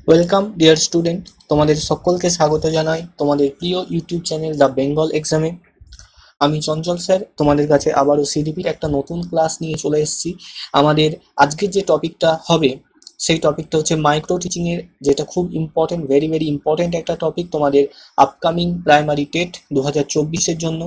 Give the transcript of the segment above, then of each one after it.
Welcome dear student, তোমাদের সকলকে স্বাগত জানাই তোমাদের প্রিয় ইউটিউব চ্যানেল দ্য বেঙ্গল এক্সামে। আমি চঞ্চল স্যার তোমাদের কাছে আবারও সিডিপির একটা নতুন ক্লাস নিয়ে চলে এসেছি। আমাদের আজকের যে টপিকটা হবে সেই টপিকটা হচ্ছে মাইক্রো টিচিংয়ের, যেটা খুব ইম্পর্টেন্ট, ভেরি ভেরি ইম্পর্টেন্ট একটা টপিক তোমাদের আপকামিং প্রাইমারি টেট 2024-এর জন্য।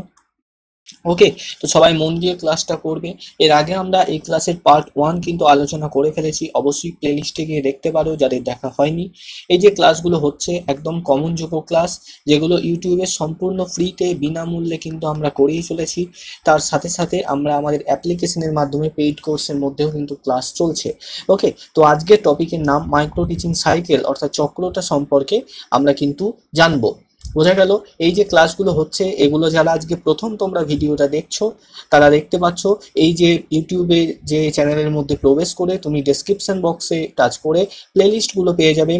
ওকে, তো সবাই মন দিয়ে ক্লাসটা করবে। এর আগে আমরা এই ক্লাসের পার্ট 1 কিন্তু আলোচনা করে ফেলেছি, অবশ্যই প্লেলিস্টে গিয়ে দেখতে পারো যাদের দেখা হয়নি। এই যে ক্লাসগুলো হচ্ছে একদম কমনযোগ্য ক্লাস, যেগুলো ইউটিউবে সম্পূর্ণ ফ্রিতে বিনামূল্যে কিন্তু আমরা করেই চলেছি। তার সাথে সাথে আমরা আমাদের অ্যাপ্লিকেশনের মাধ্যমে পেইড কোর্সের মধ্যেও কিন্তু ক্লাস চলছে। ওকে, তো আজকের টপিকের নাম মাইক্রো টিচিং সাইকেল, অর্থাৎ চক্রটা সম্পর্কে আমরা কিন্তু জানবো। বোঝা গেল? এই যে ক্লাসগুলো হচ্ছে এগুলো যারা আজকে প্রথম তোমরা ভিডিওটা দেখছো তারা দেখতে পাচ্ছ এই যে ইউটিউবে যে চ্যানেলের মধ্যে প্রবেশ করে তুমি ডেসক্রিপশন বক্সে টাচ করে প্লেলিস্টগুলো পেয়ে যাবে।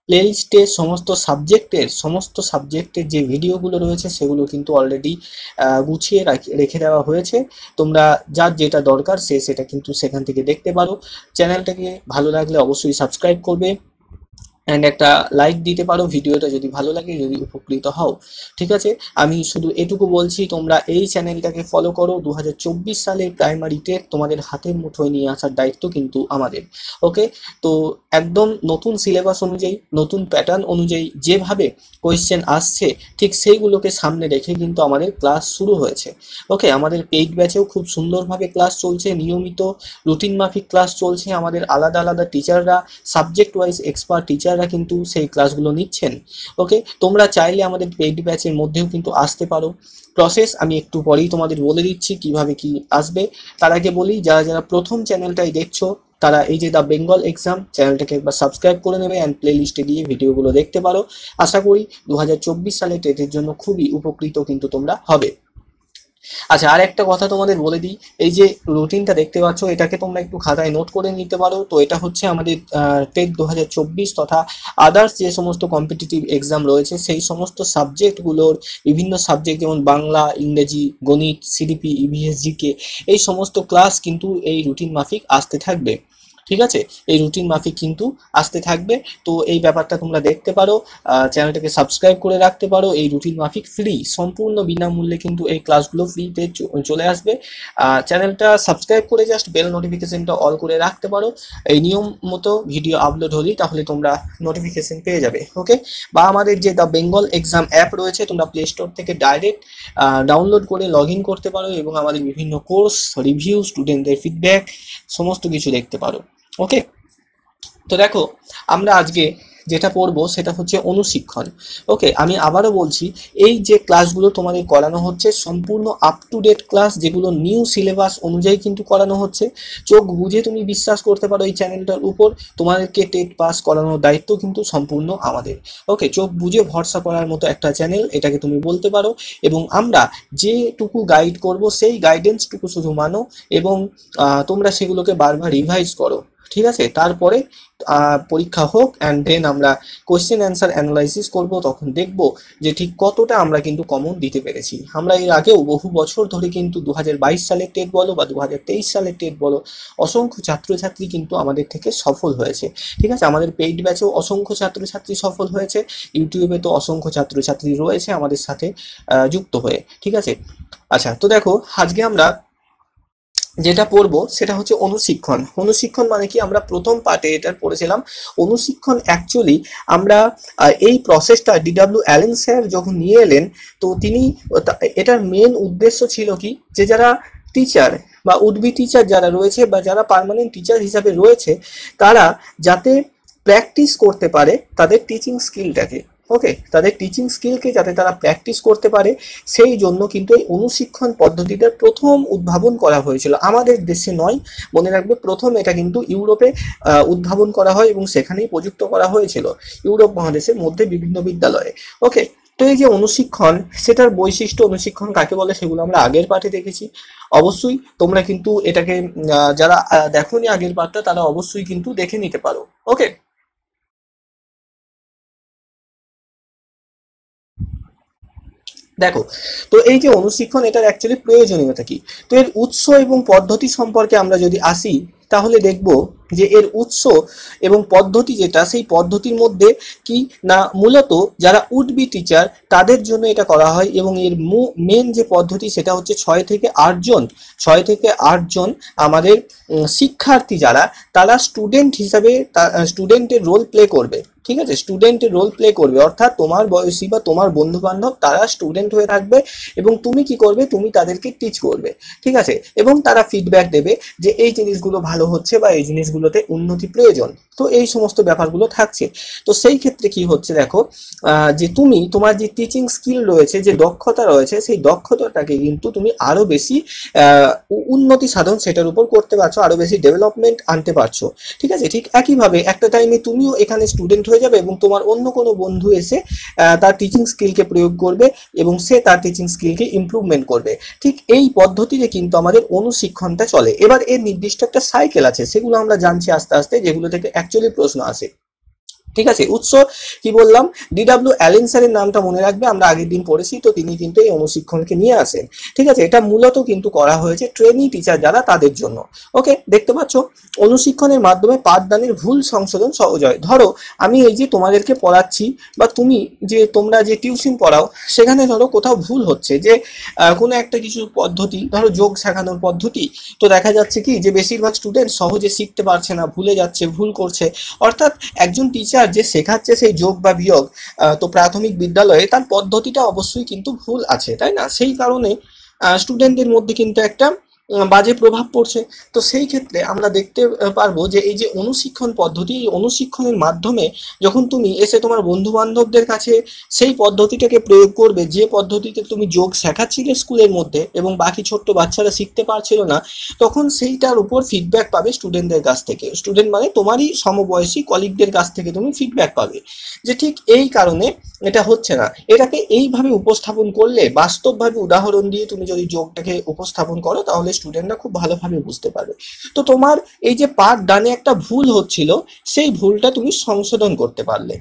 প্লেলিস্টে সমস্ত সাবজেক্টের যে ভিডিওগুলো রয়েছে সেগুলো কিন্তু অলরেডি গুছিয়ে রেখে দেওয়া হয়েছে। তোমরা যার যেটা দরকার সেটা কিন্তু সেখান থেকে দেখতে পারো। চ্যানেলটাকে ভালো লাগলে অবশ্যই সাবস্ক্রাইব করবে অ্যান্ড একটা লাইক দিতে পারো ভিডিওটা যদি ভালো লাগে, যদি উপকৃত হও। ঠিক আছে, আমি শুধু এটুকু বলছি, তোমরা এই চ্যানেলটাকে ফলো করো। 2024 সালের প্রাইমারি টেট তোমাদের হাতের মুঠোয় নিয়ে আসার দায়িত্ব কিন্তু আমাদের। ওকে, তো একদম নতুন সিলেবাস অনুযায়ী, নতুন প্যাটার্ন অনুযায়ী যেভাবে কোয়েশ্চেন আসছে ঠিক সেইগুলোকে সামনে রেখে কিন্তু আমাদের ক্লাস শুরু হয়েছে। ওকে, আমাদের পেইড ব্যাচেও খুব সুন্দরভাবে ক্লাস চলছে, নিয়মিত রুটিন মাফিক ক্লাস চলছে। আমাদের আলাদা আলাদা টিচাররা, সাবজেক্ট ওয়াইজ এক্সপার্ট টিচাররা কিন্তু সেই ক্লাসগুলো নিচ্ছেন। ওকে, তোমরা চাইলে আমাদের পেইড ব্যাচের মধ্যেও কিন্তু আসতে পারো। প্রসেস আমি একটু পরেই তোমাদের বলে দিচ্ছি কিভাবে কি আসবে। তার আগে বলি, যারা যারা প্রথম চ্যানেলটাই দেখছো তারা এই যে দ্য বেঙ্গল এক্সাম চ্যানেলটাকে একবার সাবস্ক্রাইব করে নেবে অ্যান্ড প্লে লিস্টে গিয়ে ভিডিওগুলো দেখতে পারো। আশা করি 2024 সালে টেটের জন্য খুবই উপকৃত কিন্তু তোমরা হবে। আচ্ছা, আর একটা কথা তোমাদের বলে দিই, এই যে রুটিনটা দেখতে পাচ্ছ এটাকে তোমরা একটু খাতায় নোট করে নিতে পারো। তো এটা হচ্ছে আমাদের টেট 2024 তথা আদার্স যে সমস্ত কম্পিটিটিভ এক্সাম রয়েছে সেই সমস্ত সাবজেক্টগুলোর বিভিন্ন সাবজেক্ট, যেমন বাংলা, ইংরেজি, গণিত, সিডিপি, ইভিএস, জিকে, এই সমস্ত ক্লাস কিন্তু এই রুটিন মাফিক আসতে থাকবে। ঠিক আছে, এই রুটিন মাফিক কিন্তু আসতে থাকবে। তো এই ব্যাপারটা তোমরা দেখতে পারো, চ্যানেলটাকে সাবস্ক্রাইব করে রাখতে পারো। এই রুটিন মাফিক ফ্রি, সম্পূর্ণ বিনামূল্যে কিন্তু এই ক্লাসগুলো ফ্রিতে চলে আসবে। চ্যানেলটা সাবস্ক্রাইব করে জাস্ট বেল নোটিফিকেশনটা অল করে রাখতে পারো। এই নিয়ম মতো ভিডিও আপলোড হলেই তাহলে তোমরা নোটিফিকেশন পেয়ে যাবে। ওকে, বা আমাদের যে দ্য বেঙ্গল এক্সাম অ্যাপ রয়েছে তোমরা প্লে স্টোর থেকে ডাইরেক্ট ডাউনলোড করে লগ ইন করতে পারো এবং আমাদের বিভিন্ন কোর্স, রিভিউ, স্টুডেন্টদের ফিডব্যাক সমস্ত কিছু দেখতে পারো। ওকে, তো দেখো আমরা আজকে যেটা পড়বো সেটা হচ্ছে অনুশিক্ষণ। ওকে, আমি আবারও বলছি, এই যে ক্লাসগুলো তোমাদের করানো হচ্ছে সম্পূর্ণ আপ টু ডেট ক্লাস, যেগুলো নিউ সিলেবাস অনুযায়ী কিন্তু করানো হচ্ছে। চোখ বুঝে তুমি বিশ্বাস করতে পারো এই চ্যানেলটার উপর, তোমাদেরকে টেট পাস করানোর দায়িত্ব কিন্তু সম্পূর্ণ আমাদের। ওকে, চোখ বুঝে ভরসা করার মতো একটা চ্যানেল এটাকে তুমি বলতে পারো। এবং আমরা যেটুকু গাইড করব সেই গাইডেন্সটুকু শুধু মানো এবং তোমরা সেগুলোকে বারবার রিভাইজ করো। ঠিক আছে, তারপরে পরীক্ষা হোক অ্যান্ড দেন আমরা কোয়েশ্চেন অ্যান্সার অ্যানালাইসিস করব, তখন দেখব যে ঠিক কতটা আমরা কিন্তু কমন দিতে পেরেছি। আমরা এর আগেও বহু বছর ধরে কিন্তু 2022 সালের টেট বলো বা 2023 সালের টেট বলো, অসংখ্য ছাত্রছাত্রী কিন্তু আমাদের থেকে সফল হয়েছে। ঠিক আছে, আমাদের পেইড ব্যাচেও অসংখ্য ছাত্রছাত্রী সফল হয়েছে, ইউটিউবে তো অসংখ্য ছাত্রছাত্রী রয়েছে আমাদের সাথে যুক্ত হয়ে। ঠিক আছে, আচ্ছা, তো দেখো আজকে আমরা যেটা পড়বো সেটা হচ্ছে অনুশিক্ষণ। অনুশিক্ষণ মানে কি, আমরা প্রথম পার্টে এটা পড়েছিলাম। অনুশিক্ষণ অ্যাকচুয়ালি আমরা এই প্রসেসটা ডিডাব্লিউ অ্যালেন স্যার যখন নিয়ে এলেন, তো তিনি এটার মেন উদ্দেশ্য ছিল কি, যে যারা টিচার বা উড-বি টিচার যারা রয়েছে বা যারা পার্মানেন্ট টিচার হিসাবে রয়েছে, তারা যাতে প্র্যাকটিস করতে পারে তাদের টিচিং স্কিলটাকে। ওকে, তাদের টিচিং স্কিলকে যাতে তারা প্র্যাকটিস করতে পারে, সেই জন্য কিন্তু এই অনুশিক্ষণ পদ্ধতিটার প্রথম উদ্ভাবন করা হয়েছিল। আমাদের দেশে নয়, মনে রাখবে, প্রথম এটা কিন্তু ইউরোপে উদ্ভাবন করা হয় এবং সেখানেই প্রযুক্ত করা হয়েছিল ইউরোপ মহাদেশের মধ্যে বিভিন্ন বিদ্যালয়ে। ওকে, তো এই যে অনুশিক্ষণ, সেটার বৈশিষ্ট্য, অনুশিক্ষণ কাকে বলে সেগুলো আমরা আগের পাঠে দেখেছি। অবশ্যই তোমরা কিন্তু এটাকে যারা দেখোনি আগের পাঠটা তারা অবশ্যই কিন্তু দেখে নিতে পারো। ওকে, দেখো, তো এই যে অনুশিক্ষণ, এটার অ্যাকচুয়ালি প্রয়োজনীয়তা কি? তো এর উৎস এবং পদ্ধতি সম্পর্কে আমরা যদি আসি, তাহলে দেখব যে এর উৎস এবং পদ্ধতি যেটা, সেই পদ্ধতির মধ্যে কি না, মূলত যারা উড বি টিচার তাদের জন্য এটা করা হয়। এবং এর মেন যে পদ্ধতি সেটা হচ্ছে 6 থেকে 8 জন আমাদের শিক্ষার্থী যারা, তারা স্টুডেন্ট হিসাবে স্টুডেন্টের রোল প্লে করবে। ঠিক আছে, স্টুডেন্টের রোল প্লে করবে, অর্থাৎ তোমার বয়সী বা তোমার বন্ধু বান্ধব তারা স্টুডেন্ট হয়ে থাকবে এবং তুমি কি করবে, তুমি তাদেরকে টিচ করবে। ঠিক আছে, এবং তারা ফিডব্যাক দেবে যে এই জিনিসগুলো ভালো হচ্ছে বা এই জিনিসগুলোতে উন্নতি প্রয়োজন। তো এই সমস্ত ব্যাপারগুলো থাকছে। তো সেই ক্ষেত্রে কি হচ্ছে দেখো, যে তুমি তোমার যে টিচিং স্কিল রয়েছে, যে দক্ষতা রয়েছে, সেই দক্ষতাটাকে কিন্তু তুমি আরো বেশি উন্নতি সাধন সেটার উপর করতে পারছো, আরো বেশি ডেভেলপমেন্ট আনতে পারছো। ঠিক আছে, ঠিক একইভাবে একটা টাইমে তুমিও এখানে স্টুডেন্ট হয়ে যাবে এবং তোমার অন্য কোনো বন্ধু এসে তার টিচিং স্কিলকে প্রয়োগ করবে এবং সে তার টিচিং স্কিলকে ইমপ্রুভমেন্ট করবে। ঠিক এই পদ্ধতিতে কিন্তু আমাদের অনুশিক্ষণটা চলে। এবার এর নির্দিষ্ট একটা সাইকেল আছে, সেগুলো আমরা জানছি আস্তে আস্তে, যেগুলো থেকে অ্যাকচুয়ালি প্রশ্ন আসে। ঠিক আছে, উৎস কি বললাম, ডিডব্লিউ অ্যালেন স্যারের নামটা মনে রাখবে, আমরা আগের দিন পড়েছি। তো তিনি কিন্তু এই অনুশিক্ষণকে নিয়ে আসেন। ঠিক আছে, এটা মূলত কিন্তু করা হয়েছে ট্রেনি টিচার যারা, তাদের জন্য। ওকে, দেখতে পাচ্ছ, অনুশিক্ষণের মাধ্যমে পাঠদানের ভুল সংশোধন সহজ হয়। ধরো আমি এই যে তোমাদেরকে পড়াচ্ছি, বা তুমি যে তোমরা যে টিউশন পড়াও, সেখানে ধরো কোথাও ভুল হচ্ছে, যে কোনো একটা কিছু পদ্ধতি, ধরো যোগ শেখানোর পদ্ধতি, তো দেখা যাচ্ছে কি যে বেশিরভাগ স্টুডেন্ট সহজে শিখতে পারছে না, ভুলে যাচ্ছে, ভুল করছে। অর্থাৎ একজন টিচার যে শেখাচ্ছে সেই যোগ বা বিয়োগ, তো প্রাথমিক বিদ্যালয়ে তার পদ্ধতিটা অবশ্যই কিন্তু ভুল আছে, তাই না? সেই কারণে স্টুডেন্টদের মধ্যে কিন্তু একটা বাজে প্রভাব পড়ছে। তো সেই ক্ষেত্রে আমরা দেখতে পারবো যে এই যে অনুশিক্ষণ পদ্ধতি, এই অনুশিক্ষণের মাধ্যমে যখন তুমি এসে তোমার বন্ধু বান্ধবদের কাছে সেই পদ্ধতিটাকে প্রয়োগ করবে, যে পদ্ধতিতে তুমি যোগ শেখাচ্ছিলে স্কুলের মধ্যে এবং বাকি ছোট্ট বাচ্চারা শিখতে পারছিল না, তখন সেইটার উপর ফিডব্যাক পাবে স্টুডেন্টদের কাছ থেকে। স্টুডেন্ট মানে তোমারই সমবয়সী কলিগদের কাছ থেকে তুমি ফিডব্যাক পাবে যে ঠিক এই কারণে এটা হচ্ছে না। এটাকে এইভাবে উপস্থাপন করলে, বাস্তবভাবে উদাহরণ দিয়ে তুমি যদি যোগটাকে উপস্থাপন করো, তাহলে স্টুডেন্টরা খুব ভালোভাবে বুঝতে পারবে। তো তোমার এই যে পাঠদানে একটা ভুল হচ্ছিল, সেই ভুলটা তুমি সংশোধন করতে পারলে।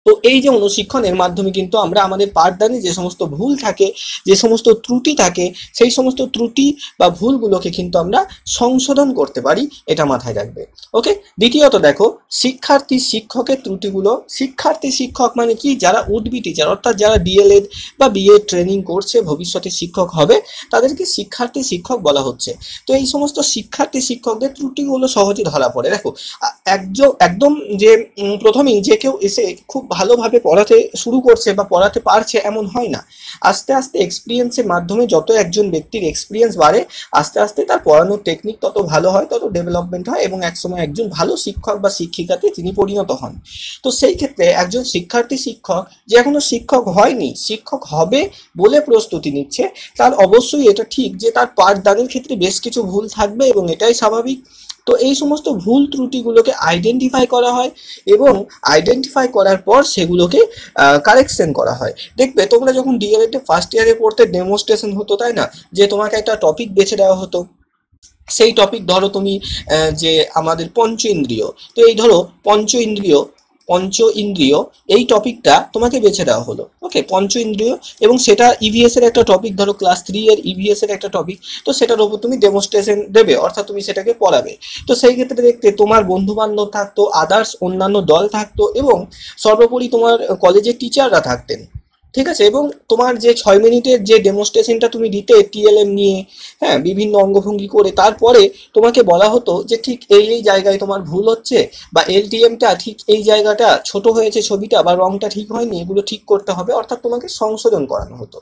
তো এই যে অনুশিক্ষণের মাধ্যমে কিন্তু আমরা আমাদের পাঠদানে যে সমস্ত ভুল থাকে, যে সমস্ত ত্রুটি থাকে, সেই সমস্ত ত্রুটি বা ভুলগুলোকে কিন্তু আমরা সংশোধন করতে পারি, এটা মাথায় রাখবে। ওকে, দ্বিতীয়ত দেখো, শিক্ষার্থী শিক্ষকের ত্রুটিগুলো। শিক্ষার্থী শিক্ষক মানে কি, যারা উড বি টিচার, অর্থাৎ যারা ডিএলএড বা বিএ ট্রেনিং করছে, ভবিষ্যতে শিক্ষক হবে, তাদেরকে শিক্ষার্থী শিক্ষক বলা হচ্ছে। তো এই সমস্ত শিক্ষার্থী শিক্ষকদের ত্রুটিগুলো সহজে ধরা পড়ে। দেখো, একদম যে প্রথমেই যে কেউ এসে খুব ভালোভাবে পড়াতে শুরু করছে বা পড়াতে পারছে এমন হয় না। আস্তে আস্তে এক্সপিরিয়েন্সের মাধ্যমে যত একজন ব্যক্তির এক্সপিরিয়েন্স বাড়ে, আস্তে আস্তে তার পড়ানোর টেকনিক তত ভালো হয়, তত ডেভেলপমেন্ট হয় এবং একসময় একজন ভালো শিক্ষক বা শিক্ষিকাতে তিনি পরিণত হন। তো সেই ক্ষেত্রে একজন শিক্ষার্থী শিক্ষক যে এখনো শিক্ষক হয়নি, শিক্ষক হবে বলে প্রস্তুতি নিচ্ছে, তার অবশ্যই এটা ঠিক যে তার পাঠদানের ক্ষেত্রে বেশ কিছু ভুল থাকবে এবং এটাই স্বাভাবিক। তো এই সমস্ত ভুল ত্রুটিগুলোকে আইডেন্টিফাই করা হয় এবং আইডেন্টিফাই করার পর সেগুলোকে কারেকশন করা হয়। দেখবে তোমরা যখন ডিএলএড ফার্স্ট ইয়ারে পড়তে ডেমোস্ট্রেশন হতো, তাই না, যে তোমাকে একটা টপিক বেছে দেওয়া হতো। সেই টপিক ধরো তুমি যে আমাদের পঞ্চ ইন্দ্রিয়, তো এই ধরো পঞ্চ ইন্দ্রিয় এই টপিকটা তোমাকে বেছে দেওয়া হলো। ওকে, পঞ্চ ইন্দ্রিয়, এবং সেটা ইভিএস এর একটা টপিক, ধরো ক্লাস 3 এর ইভিএস এর একটা টপিক। তো সেটার উপর তুমি ডেমোস্ট্রেশন দেবে, অর্থাৎ তুমি সেটাকে পড়াবে। তো সেই ক্ষেত্রে দেখতে তোমার বন্ধু বান্ধব থাকতো, আদার্স অন্যান্য দল থাকতো এবং সর্বোপরি তোমার কলেজের টিচাররা থাকতেন। ঠিক আছে, এবং তোমার যে 6 মিনিটের যে ডেমোস্ট্রেশনটা তুমি দিতে টিএলএম নিয়ে, হ্যাঁ, বিভিন্ন অঙ্গভঙ্গি করে, তারপরে তোমাকে বলা হতো যে ঠিক এই এই জায়গায় তোমার ভুল হচ্ছে, বা এলটিএমটা ঠিক এই জায়গাটা ছোট হয়েছে ছবিটা, বা রংটা ঠিক হয়নি, এগুলো ঠিক করতে হবে, অর্থাৎ তোমাকে সংশোধন করানো হতো।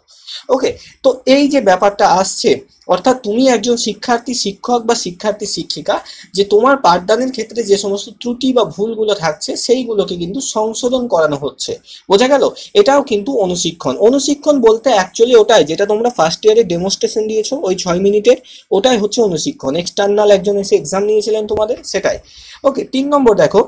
ওকে, তো এই যে ব্যাপারটা আসছে, অর্থাৎ তুমি একজন শিক্ষার্থী শিক্ষক বা শিক্ষার্থী শিক্ষিকা, যে তোমার পাঠদানের ক্ষেত্রে যে সমস্ত ত্রুটি বা ভুলগুলো থাকছে সেইগুলোকে কিন্তু সংশোধন করানো হচ্ছে। বোঝা গেল? এটাও কিন্তু অনুশিক্ষণ। অনুশিক্ষণ বলতে অ্যাকচুয়ালি ওটাই, যেটা তোমরা ফার্স্ট ইয়ারে ডেমোস্ট্রেশন দিয়েছো ওই 6 মিনিটের, ওটাই হচ্ছে অনুশিক্ষণ। এক্সটার্নাল একজন এসে এক্সাম নিয়েছিলেন তোমাদের, সেটাই। ওকে, 3 নম্বর দেখো,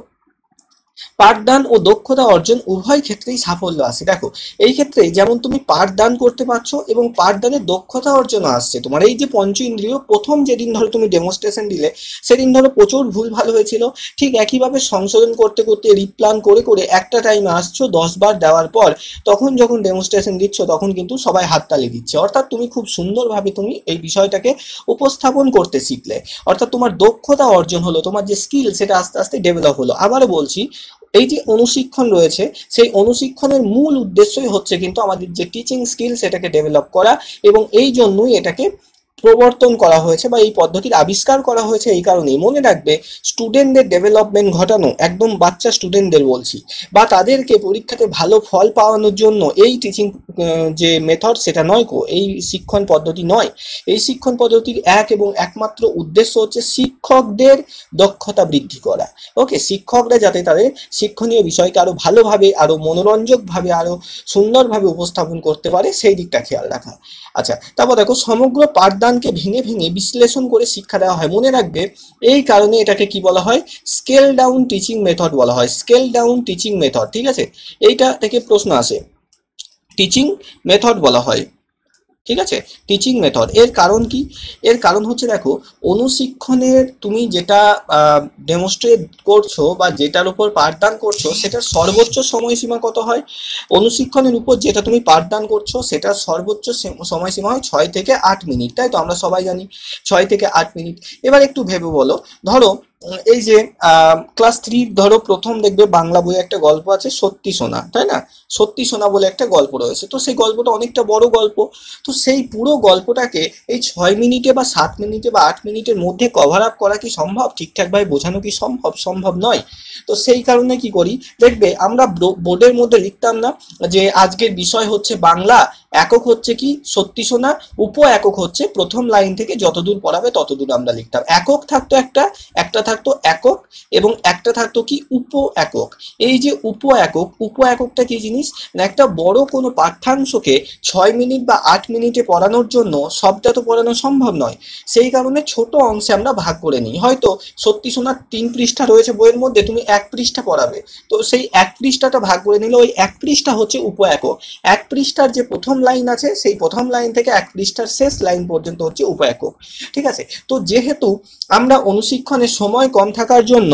পাঠদান ও দক্ষতা অর্জন উভয় ক্ষেত্রেই সাফল্য আসে। দেখো এই ক্ষেত্রে যেমন তুমি পাঠদান করতে পারছো এবং পাঠদানের দক্ষতা অর্জনও আসছে তোমার। এই যে পঞ্চ ইন্দ্রিয়, প্রথম যেদিন ধরো তুমি ডেমনস্ট্রেশন দিলে সেদিন ধরো প্রচুর ভুল ভালো হয়েছিল, ঠিক একইভাবে সংশোধন করতে করতে রিপ্লান করে করে একটা টাইমে আসছো 10 বার দেওয়ার পর তখন যখন ডেমনস্ট্রেশন দিচ্ছ তখন কিন্তু সবাই হাততালি দিচ্ছে। অর্থাৎ তুমি খুব সুন্দরভাবে তুমি এই বিষয়টাকে উপস্থাপন করতে শিখলে, অর্থাৎ তোমার দক্ষতা অর্জন হলো, তোমার যে স্কিল সেটা আস্তে আস্তে ডেভেলপ হলো। আবারও বলছি, এই যে অনুশিক্ষণ রয়েছে সেই অনুশিক্ষণের মূল উদ্দেশ্যই হচ্ছে কিন্তু আমাদের যে টিচিং স্কিল সেটাকে ডেভেলপ করা, এবং এই জন্যই এটাকে প্রবর্তন করা হয়েছে বা এই পদ্ধতির আবিষ্কার করা হয়েছে। এই কারণেই মনে রাখবে, স্টুডেন্টদের ডেভেলপমেন্ট ঘটানো, একদম বাচ্চা স্টুডেন্টদের বলছি, বা তাদেরকে পরীক্ষাতে ভালো ফল পাওয়ানোর জন্য এই টিচিং যে মেথড সেটা নয় কো, এই শিক্ষণ পদ্ধতি নয়। এই শিক্ষণ পদ্ধতির এক এবং একমাত্র উদ্দেশ্য হচ্ছে শিক্ষকদের দক্ষতা বৃদ্ধি করা। ওকে, শিক্ষকরা যাতে তাদের শিক্ষণীয় বিষয়কে আরো ভালোভাবে, আরো মনোরঞ্জকভাবে, আরো সুন্দরভাবে উপস্থাপন করতে পারে সেই দিকটা খেয়াল রাখা। আচ্ছা, তারপর দেখো সমগ্র পাঠদানকে ভেঙে ভেঙে বিশ্লেষণ করে শিক্ষা দেওয়া হয়। মনে রাখবে এই কারণে এটাকে কি বলা হয়, স্কেল ডাউন টিচিং মেথড বলা হয়। স্কেল ডাউন টিচিং মেথড, ঠিক আছে, এইটা থেকে প্রশ্ন আসে, টিচিং মেথড বলা হয়। ঠিক আছে, টিচিং মেথড। এর কারণ কি? এর কারণ হচ্ছে দেখো, অনুশিক্ষণের তুমি যেটা ডেমনস্ট্রেট করছো বা যেটার উপর পাঠদান করছো সেটার সর্বোচ্চ সময়সীমা কত হয়? অনুশিক্ষণের উপর যেটা তুমি পাঠদান করছো সেটার সর্বোচ্চ সময়সীমা হয় 6 থেকে 8 মিনিট, তাই তো আমরা সবাই জানি 6 থেকে 8 মিনিট। এবার একটু ভেবে বলো, ধরো এই যে ক্লাস 3 ধরো প্রথম দেখবে বাংলা বইয়ে একটা গল্প আছে সত্যি সোনা, তাই না? সত্যি সোনা বলে একটা গল্প রয়েছে, তো সেই গল্পটা অনেকটা বড় গল্প। তো সেই পুরো গল্পটাকে এই 6 মিনিটে বা 7 মিনিটে বা 8 মিনিটের মধ্যে কভার আপ করা কি সম্ভব? ঠিকঠাকভাবে বোঝানো কি সম্ভব? সম্ভব নয়। তো সেই কারণে কি করি, দেখবে আমরা বোর্ডের মধ্যে লিখতাম না যে আজকের বিষয় হচ্ছে বাংলা, একক হচ্ছে কি সত্যি সোনা, উপ একক হচ্ছে প্রথম লাইন থেকে যতদূর পড়াবে ততদূর আমরা লিখতাম। একক থাকতো একটা, একটা থাকতো একক, এবং একটা থাকতো কি উপ একক। এই যে উপ একক, উপ এককটা কি জিনিস না, একটা বড় কোনো পাঠ্যাংশকে 6 মিনিট বা 8 মিনিটে পড়ানোর জন্য সবটা তো পড়ানো সম্ভব নয়। সেই কারণে ছোট অংশে আমরা ভাগ করে নিই। হয়তো সত্যি শোনার 3 পৃষ্ঠা রয়েছে বইয়ের মধ্যে, তুমি 1 পৃষ্ঠা পড়াবে, তো সেই 1 পৃষ্ঠাটা ভাগ করে নিলে ওই 1 পৃষ্ঠা হচ্ছে উপ একক। 1 পৃষ্ঠার যে প্রথম লাইন আছে সেই প্রথম লাইন থেকে 1 পৃষ্ঠার শেষ লাইন পর্যন্ত হচ্ছে উপ একক। ঠিক আছে, তো যেহেতু আমরা অনুশিক্ষণের সময় কম থাকার জন্য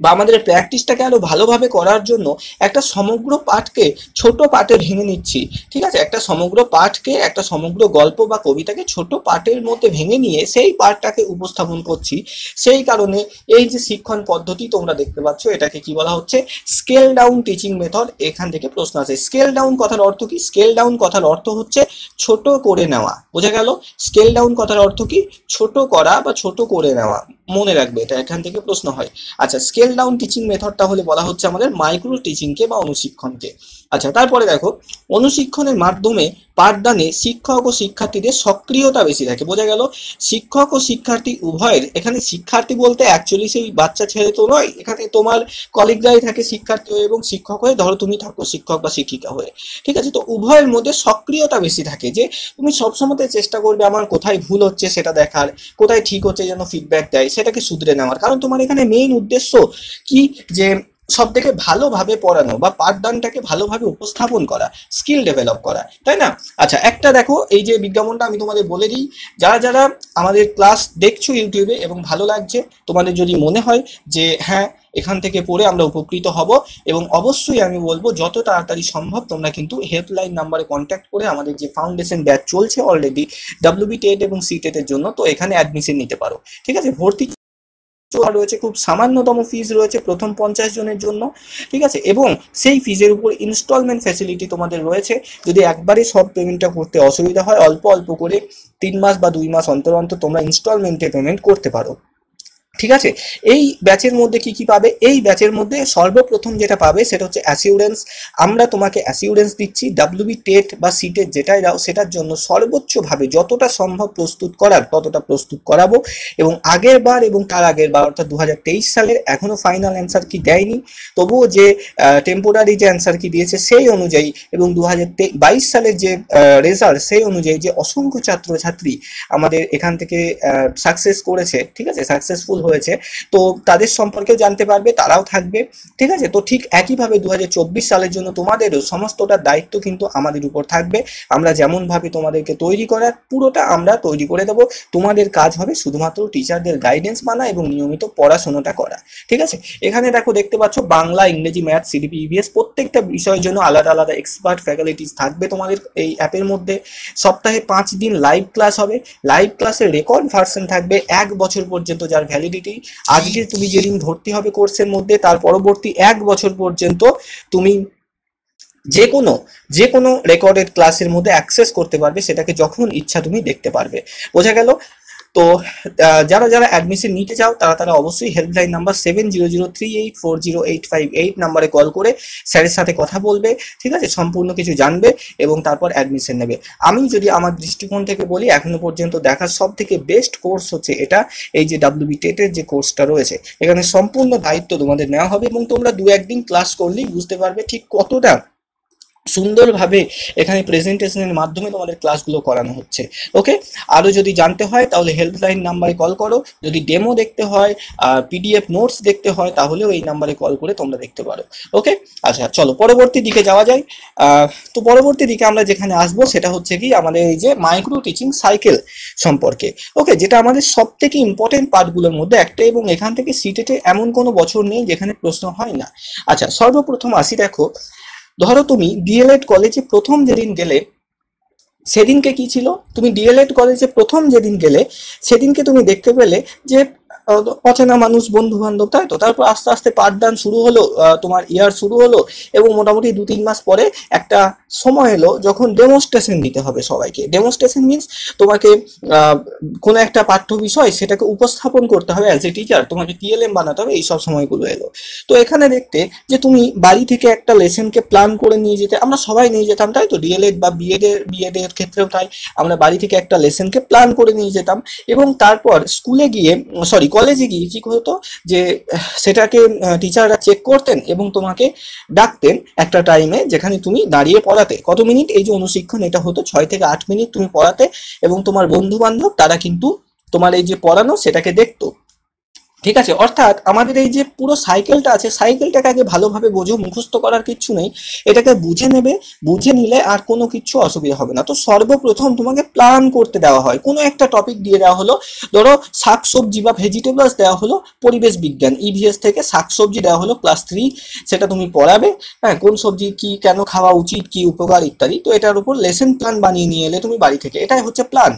বা আমাদের প্র্যাকটিসটাকে আরো ভালোভাবে করার জন্য একটা সমগ্র পাঠকে ছোট পাঠে ভেঙে নিচ্ছি। ঠিক আছে, একটা সমগ্র পাঠকে, একটা সমগ্র গল্প বা কবিতাকে ছোট পাঠের মধ্যে ভেঙে নিয়ে সেই পাঠটাকে উপস্থাপন করছি। সেই কারণে এই যে শিক্ষণ পদ্ধতি তোমরা দেখতে পাচ্ছ এটাকে কি বলা হচ্ছে, স্কেল ডাউন টিচিং মেথড। এখান থেকে প্রশ্ন আসে, স্কেল ডাউন কথার অর্থ কি? স্কেল ডাউন কথার অর্থ হচ্ছে ছোট করে নেওয়া। বোঝা গেল? স্কেল ডাউন কথার অর্থ কি? ছোট করা বা ছোট করে নেওয়া। মনে রাখবে, এটা এখান থেকে প্রশ্ন হয়। আচ্ছা, স্কেল ডাউন টিচিং মেথড তাহলে বলা হচ্ছে আমাদের মাইক্রো টিচিংকে বা অনুশিক্ষণকে। আচ্ছা, তারপরে দেখো অনুশিক্ষণের মাধ্যমে পাঠদানে শিক্ষক ও শিক্ষার্থীদের সক্রিয়তা বেশি থাকে। বোঝা গেল? শিক্ষক ও শিক্ষার্থী উভয়ের, এখানে শিক্ষার্থী বলতে অ্যাকচুয়ালি সেই বাচ্চা ছেলে তো নয়, এখানে তোমার কলিগরাই থাকে শিক্ষার্থী হয়ে এবং শিক্ষক হয়ে, ধরো তুমি থাকো শিক্ষক বা শিক্ষিকা হয়ে। ঠিক আছে, তো উভয়ের মধ্যে সক্রিয়তা বেশি থাকে, যে তুমি সবসময় চেষ্টা করবে আমার কোথায় ভুল হচ্ছে সেটা দেখার, কোথায় ঠিক হচ্ছে যেন ফিডব্যাক দেয়, সেটাকে শুধরে নেওয়ার। কারণ তোমার এখানে মেইন উদ্দেশ্য কি, যে সব থেকে ভালোভাবে পড়ানো বা পাঠদানটাকে ভালোভাবে উপস্থাপন করা, স্কিল ডেভেলপ করা, তাই না? আচ্ছা, একটা দেখো এই যে বিজ্ঞাপনটা আমি তোমাদের বলে দিই, যারা যারা আমাদের ক্লাস দেখছো ইউটিউবে এবং ভালো লাগছে, তোমাদের যদি মনে হয় যে হ্যাঁ এখান থেকে পড়ে আমরা উপকৃত হব, এবং অবশ্যই আমি বলবো যত তাড়াতাড়ি সম্ভব তোমরা কিন্তু হেল্পলাইন নাম্বারে কন্ট্যাক্ট করে আমাদের যে ফাউন্ডেশন ব্যাচ চলছে অলরেডি WB টেট এবং সিটেট এর জন্য, তো এখানে অ্যাডমিশন নিতে পারো। ঠিক আছে, ভর্তি রয়েছে, খুব সামান্যতম ফিজ রয়েছে প্রথম 50 জনের জন্য। ঠিক আছে, এবং সেই ফিজের উপর ইনস্টলমেন্ট ফ্যাসিলিটি তোমাদের রয়েছে। যদি একবারে সব পেমেন্টটা করতে অসুবিধা হয়, অল্প অল্প করে 3 মাস বা 2 মাস অন্তর অন্তর তোমরা ইনস্টলমেন্টে পেমেন্ট করতে পারো। ঠিক আছে, এই ব্যাচের মধ্যে কি কি পাবে? এই ব্যাচের মধ্যে সর্বপ্রথম যেটা পাবে সেটা হচ্ছে অ্যাসিউরেন্স। আমরা তোমাকে অ্যাসিউরেন্স দিচ্ছি WB টেট বা সিটেট যেটাই দাও সেটার জন্য সর্বোচ্চভাবে যতটা সম্ভব প্রস্তুত করার ততটা প্রস্তুত করাবো। এবং আগের বার এবং তার আগের বার অর্থাৎ 2023 সালের এখনো ফাইনাল অ্যান্সার কি দেয়নি, তবুও যে টেম্পোরারি যে অ্যান্সার কি দিয়েছে সেই অনুযায়ী, এবং 2022 সালের যে রেজাল্ট সেই অনুযায়ী যে অসংখ্য ছাত্রছাত্রী আমাদের এখান থেকে সাকসেস করেছে, ঠিক আছে, সাকসেসফুল হয়েছে, তো তাদের সম্পর্কে জানতে পারবে, তারাও থাকবে। ঠিক আছে, তো ঠিক একইভাবে 2024 সালের জন্য তোমাদেরও সমস্তটা দায়িত্ব কিন্তু আমাদের উপর থাকবে। আমরা যেমনভাবে তোমাদেরকে তৈরি করার পুরোটা আমরা তৈরি করে দেবো। তোমাদের কাজ হবে শুধুমাত্র টিচারদের গাইডেন্স মানা এবং নিয়মিত পড়াশোনাটা করা। ঠিক আছে, এখানে দেখো দেখতে পাচ্ছ বাংলা, ইংরেজি, ম্যাথ, সিডিপি, ইভিএস প্রত্যেকটা বিষয়ের জন্য আলাদা আলাদা এক্সপার্ট ফ্যাকাল্টিস থাকবে তোমাদের এই অ্যাপের মধ্যে। সপ্তাহে 5 দিন লাইভ ক্লাস হবে। লাইভ ক্লাসের রেকর্ড ভার্সন থাকবে 1 বছর পর্যন্ত, যার ভ্যালিডিটি আজকে তুমি যেদিন ভর্তি হবে কোর্সের মধ্যে তার পরবর্তী 1 বছর পর্যন্ত তুমি যে কোনো রেকর্ডেড ক্লাসের মধ্যে অ্যাক্সেস করতে পারবে, সেটাকে যখন ইচ্ছা তুমি দেখতে পারবে। বোঝা গেল? তো যারা যারা অ্যাডমিশন নিতে চাও তারা অবশ্যই হেল্পলাইন নাম্বার 7003840858 নাম্বারে কল করে স্যারের সাথে কথা বলবে। ঠিক আছে, সম্পূর্ণ কিছু জানবে এবং তারপর অ্যাডমিশন নেবে। আমি যদি আমার দৃষ্টিকোণ থেকে বলি, এখনো পর্যন্ত দেখার সব থেকে বেস্ট কোর্স হচ্ছে এটা, এই যে WB টেটের যে কোর্সটা রয়েছে। এখানে সম্পূর্ণ দায়িত্ব তোমাদের নেওয়া হবে এবং তোমরা 2-1 দিন ক্লাস করলেই বুঝতে পারবে ঠিক কতটা সুন্দরভাবে এখানে প্রেজেন্টেশনের মাধ্যমে তোমাদের ক্লাসগুলো করানো হচ্ছে। ওকে, আরও যদি জানতে হয় তাহলে হেল্পলাইন নাম্বারে কল করো। যদি ডেমো দেখতে হয় আর পিডিএফ নোটস দেখতে হয় তাহলেও এই নাম্বারে কল করে তোমরা দেখতে পারো। ওকে, আচ্ছা চলো পরবর্তী দিকে যাওয়া যায়। তো পরবর্তী দিকে আমরা যেখানে আসবো সেটা হচ্ছে কি আমাদের এই যে মাইক্রো টিচিং সাইকেল সম্পর্কে। ওকে, যেটা আমাদের সব থেকে ইম্পর্টেন্ট পার্টগুলোর মধ্যে একটা এবং এখান থেকে সিটেটে এমন কোনো বছর নেই যেখানে প্রশ্ন হয় না। আচ্ছা, সর্বপ্রথম আসি, দেখো ধরো তুমি ডিএলএড কলেজে প্রথম যেদিন গেলে সেদিনকে কি ছিল, তুমি ডিএলএড কলেজে প্রথম যেদিন গেলে সেদিনকে তুমি দেখতে পেলে যে অচেনা মানুষ, বন্ধু বান্ধব, তাই তো। তারপর আস্তে আস্তে পাঠদান শুরু হলো, তোমার ইয়ার শুরু হলো এবং মোটামুটি 2-3 মাস পরে একটা সময় এলো যখন ডেমনস্ট্রেশন দিতে হবে সবাইকে। ডেমনস্ট্রেশন মিনস তোমাকে কোনো একটা পাঠ্য বিষয় সেটাকে উপস্থাপন করতে হবে অ্যাজ এ টিচার, তোমাকে টিএলএম বানাতে হবে, এইসব সময়গুলো এলো। তো এখানে দেখতে যে তুমি বাড়ি থেকে একটা লেসনকে প্ল্যান করে নিয়ে যেতে, আমরা সবাই নিয়ে যেতাম, তাই তো। ডিএলএড বা বিএড এর ক্ষেত্রেও তাই, আমরা বাড়ি থেকে একটা লেসনকে প্ল্যান করে নিয়ে যেতাম এবং তারপর স্কুলে গিয়ে কলেজে গিয়ে কি হতো যে সেটাকে টিচাররা চেক করতেন এবং তোমাকে ডাকতেন একটা টাইমে যেখানে তুমি দাঁড়িয়ে পড়াতে। কত মিনিট? এই যে অনুশিক্ষণ, এটা হতো 6 থেকে 8 মিনিট তুমি পড়াতে এবং তোমার বন্ধু বান্ধব তারা কিন্তু তোমার এই যে পড়ানো সেটাকে দেখতো। ঠিক আছে, অর্থাৎ আমাদের এই যে পুরো সাইকেলটা আছে, সাইকেলটাকে আগে ভালোভাবে বোঝো, মুখস্থ করার কিচ্ছু নেই, এটাকে বুঝে নেবে। বুঝে নিলে আর কোনো কিছু অসুবিধা হবে না। তো সর্বপ্রথম তোমাকে প্ল্যান করতে দেওয়া হয়, কোনো একটা টপিক দিয়ে দেওয়া হলো, ধরো শাকসবজি বা ভেজিটেবলস দেওয়া হলো, পরিবেশ বিজ্ঞান ইভিএস থেকে শাকসবজি দেওয়া হলো ক্লাস 3, সেটা তুমি পড়াবে। হ্যাঁ, কোন সবজি কি কেন খাওয়া উচিত, কি উপকার ইত্যাদি। তো এটার উপর লেসন প্ল্যান বানিয়ে নিয়ে এলে তুমি বাড়ি থেকে, এটাই হচ্ছে প্ল্যান,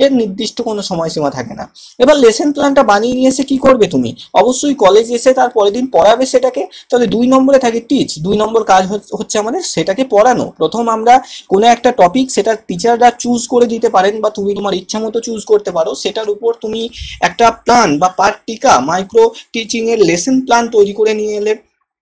এর নির্দিষ্ট কোনো সময়সীমা থাকে না। এবার লেসন প্ল্যানটা বানিয়ে নিয়ে এসে কি করবে তুমি? অবশ্যই কলেজ এসে তার পরের দিন পড়াবে সেটাকে। তাহলে 2 নম্বরে থাকে টিচ, 2 নম্বর কাজ হচ্ছে আমাদের সেটাকে পড়ানো। প্রথম আমরা কোনো একটা টপিক সেটা টিচাররা চুজ করে দিতে পারেন বা তুমি তোমার ইচ্ছা মতো চুজ করতে পারো, সেটার উপর তুমি একটা প্ল্যান বা পার্টিকা মাইক্রো টিচিং এর লেসন প্ল্যান তৈরি করে নিয়ে এলে,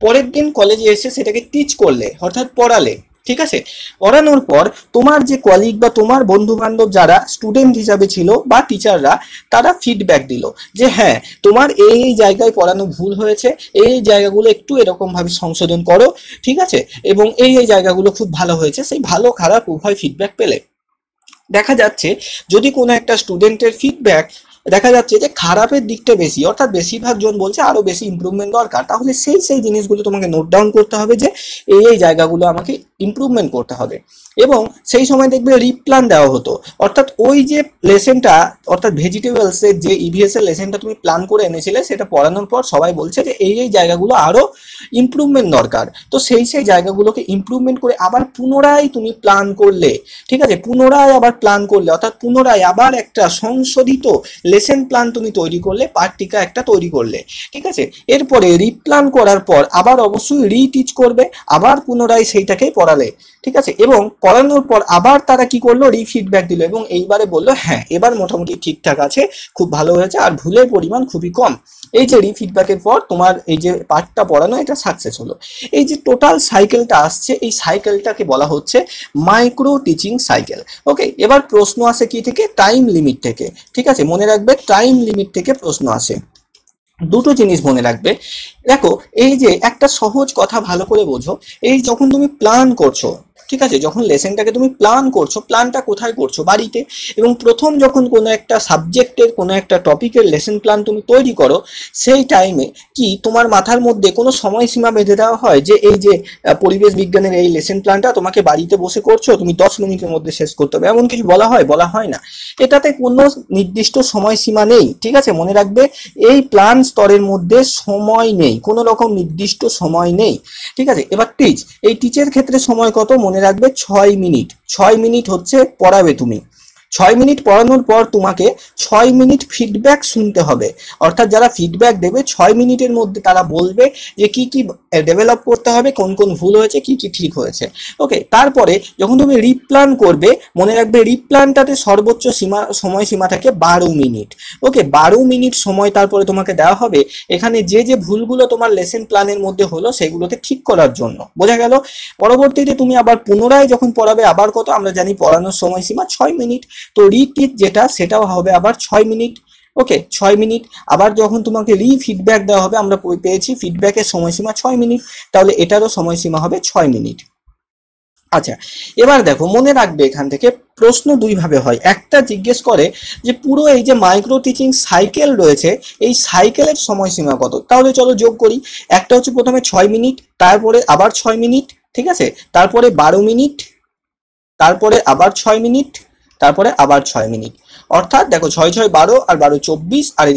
পরের দিন কলেজে এসে সেটাকে টিচ করলে, অর্থাৎ পড়ালে। ঠিক আছে, পড়ানোর পর তোমার যে কলিগ বা তোমার বন্ধু বান্ধব যারা স্টুডেন্ট হিসাবে ছিল বা টিচাররা, তারা ফিডব্যাক দিল যে হ্যাঁ তোমার এই এই জায়গায় পড়ানো ভুল হয়েছে, এই জায়গাগুলো একটু এরকম ভাবে সংশোধন করো। ঠিক আছে, এবং এই এই জায়গাগুলো খুব ভালো হয়েছে। সেই ভালো খারাপ উভয় ফিডব্যাক পেলে দেখা যাচ্ছে যদি কোনো একটা স্টুডেন্টের ফিডব্যাক দেখা যাচ্ছে যে খারাপের দিকটা বেশি, অর্থাৎ বেশিরভাগ জন বলছে আরো বেশি ইমপ্রুভমেন্ট দরকার, তাহলে সেই জিনিসগুলো তোমাকে নোট ডাউন করতে হবে যে এই জায়গাগুলো আমাকে ইমপ্রুভমেন্ট করতে হবে। এবং সেই সময় দেখবে রিপ্ল্যান দেওয়া হতো, অর্থাৎ ওই যে লেসনটা, অর্থাৎ ভেজিটেবলসের যে ইভিএস এর লেসনটা তুমি প্ল্যান করে এনেছিলে, সেটা পড়ানোর পর সবাই বলছে যে এই জায়গাগুলো আরো ইমপ্রুভমেন্ট দরকার। তো সেই জায়গাগুলোকে ইমপ্রুভমেন্ট করে আবার পুনরায় তুমি প্ল্যান করলে, ঠিক আছে, পুনরায় আবার প্ল্যান করলে, অর্থাৎ পুনরায় আবার একটা সংশোধিত লেসন প্ল্যান তুমি তৈরি করলে, পার্টিকা একটা তৈরি করলে। ঠিক আছে, এরপরে রিপ্ল্যান করার পর আবার অবশ্যই রিটিচ করবে, আবার পুনরায় সেইটাকেই পড়ালে। ঠিক আছে, এবং পড়ানোর পর আবার তারা কি করলো, রিফিডব্যাক দিল এবং এইবারে বললো হ্যাঁ এবার মোটামুটি ঠিকঠাক আছে, খুব ভালো হয়েছে, আর ভুলের পরিমাণ খুবই কম। এই যে রিফিডব্যাকের পর তোমার এই যে পার্টটা পড়ানো এটা সাকসেস হলো। এই যে টোটাল সাইকেলটা আসছে, এই সাইকেলটাকে বলা হচ্ছে মাইক্রো টিচিং সাইকেল। ওকে, এবার প্রশ্ন আসে কি থেকে? টাইম লিমিট থেকে। ঠিক আছে, মনে রাখবে টাইম লিমিট থেকে প্রশ্ন আসে। দুটো জিনিস মনে রাখবে, দেখো এই যে একটা সহজ কথা ভালো করে বোঝো, এই যখন তুমি প্ল্যান করছো, ঠিক আছে, যখন লেসনটাকে তুমি প্ল্যান করছো, প্ল্যানটা কোথায় করছো? বাড়িতে। এবং প্রথম যখন কোনো একটা সাবজেক্টের কোনো একটা টপিকের লেসন প্ল্যান তুমি তৈরি করো, সেই টাইমে কি তোমার মাথার মধ্যে কোনো সময়সীমা বেঁধে দেওয়া হয় যে এই যে পরিবেশ বিজ্ঞানের এই লেসন প্ল্যানটা তোমাকে বাড়িতে বসে করছো, তুমি 10 মিনিটের মধ্যে শেষ করতে হবে, এমন কিছু বলা হয়? বলা হয় না। এটাতে কোনো নির্দিষ্ট সময়সীমা নেই, ঠিক আছে, মনে রাখবে এই প্ল্যান স্তরের মধ্যে সময় নেই, কোনো রকম নির্দিষ্ট সময় নেই, ঠিক আছে। এবার টিচ, এই টিচের ক্ষেত্রে সময় কত? মনে রাখবে 6 মিনিট। 6 মিনিট হচ্ছে পড়াবে তুমি। 6 মিনিট পড়ানোর পর তোমাকে 6 মিনিট ফিডব্যাক শুনতে হবে, অর্থাৎ যারা ফিডব্যাক দেবে 6 মিনিটের মধ্যে তারা বলবে যে কি কি ডেভেলপ করতে হবে, কোন কোন ভুল হয়েছে, কি কি ঠিক হয়েছে। ওকে, তারপরে যখন তুমি রিপ্ল্যান করবে, মনে রাখবে রিপ্ল্যানটাতে সর্বোচ্চ সময়সীমা থাকে 12 মিনিট। ওকে, 12 মিনিট সময় তারপরে তোমাকে দেওয়া হবে এখানে যে যে ভুলগুলো তোমার লেসন প্ল্যানের মধ্যে হলো সেগুলোকে ঠিক করার জন্য। বোঝা গেল? পরবর্তীতে তুমি আবার পুনরায় যখন পড়াবে, আবার কত? আমরা জানি পড়ানোর সময়সীমা 6 মিনিট। তো রিটিচ যেটা, সেটাও হবে আবার 6 মিনিট। ওকে, 6 মিনিট। আবার যখন তোমাকে ফিডব্যাক দেওয়া হবে, আমরা পেয়েছি ফিডব্যাকের সময়সীমা 6 মিনিট, তাহলে এটারও সময়সীমা হবে 6 মিনিট। আচ্ছা, এবার দেখো, মনে রাখবে এখান থেকে প্রশ্ন দুই ভাবে হয়। একটা জিজ্ঞেস করে যে পুরো এই যে মাইক্রো টিচিং সাইকেল রয়েছে, এই সাইকেলের সময়সীমা কত? তাহলে চলো যোগ করি। একটা হচ্ছে প্রথমে 6 মিনিট, তারপরে আবার 6 মিনিট, ঠিক আছে, তারপরে 12 মিনিট, তারপরে আবার 6 মিনিট, তারপরে আবার 6 মিনিট। অর্থাৎ দেখো 6 6 12 আর 12 24 আর